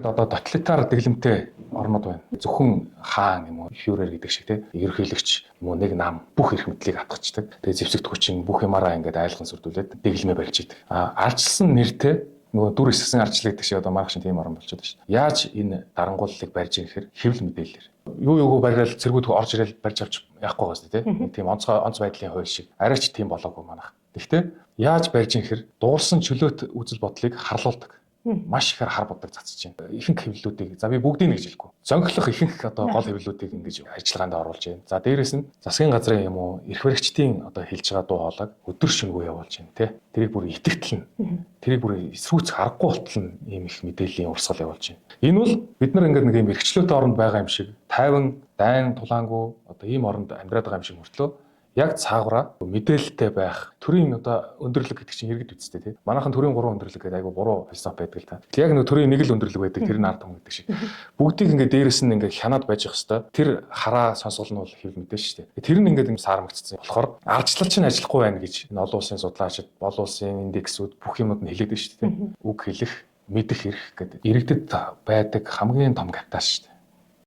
Одоо тоталитар дэглэмтэй орнууд байна. Зөвхөн хаан юм уу, фюрер гэдэг шиг тийм ерөнхийлөгч юм уу нэг нам бүх эрх мэдлийг хатгацдаг. Тэгээ зэвсэгт хүчин бүх юмараа ингээд айлхан сүрдүүлээд дэглэмээ барьж идэг. Ардчилсан нэртэй нөгөө дүр эсгсэн ардчлал гэдэг шиг одоо маргааш тийм орн болчиход байна шүү дээ. Яаж энэ дарангууллыг барьж ирэхээр хэвлэл мэдээлэлээр юу бариад цэргүүд орж ирэл барьж авч яахгүй байгаа шүү дээ тийм онц байдлын хууль шиг арайч тийм болоогүй манайх. Гэхдээ яаж барьж ирэхээр дуулсан чөлөөт үзэл бодлыг харлуулдаг. Маш ихээр хар бодог цацж байна. Ихэнх хэвлэлүүдийг за би бүгдийг нэг жилгүй. Зөнгөлөх ихэнх одоо гол хэвлэлүүдийг ингэж ажиллагаанд оруулж байна. За дээрэс нь засгийн газрын юм уу эрх баригчдын одоо хэлж байгаа дуу хоолойг өдөр шөнөгүй явуулж байна тий. Тэрийг бүр итгэвтэл нь тэрийг бүр эсрүүц харахгүй болтол нь ийм их мэдээллийн урсгал явуулж байна. Энэ бол бид нар ингээд нэг юм эрхчлөөтэй оронд байгаа юм шиг тайван, дайн, тулаангүй одоо ийм оронд амьдраад байгаа юм шиг мөртлөө яг цаагаараа мэдээлэлтэй байх төрийн одоо өндөрлөг гэдэг чинь иргэд үсттэй тий. Манайхан төрийн 3 өндөрлөг гэдэг айгу буруу философи байдаг л та. Яг нэг төрийн нэг л өндөрлөг байдаг тэр нь ард том гэдэг шиг. Бүгдийг ингээд дээрэс нь ингээд хянаад байж явах хэвээр тэр хараа сонсгол нь бол хэвлэл мэдээ шүү дээ. Тэр нь ингээд юм саармагдсан. Болохоор ардчлал чинь ажиллахгүй байна гэж энэ олон улсын судлаачид, олон улсын индексүүд бүх юмуд нь хэлээд байна шүү дээ. Үг хэлэх, мэдэх эрх гэдэг иргэдэд байдаг хамгийн том капитал шүү дээ.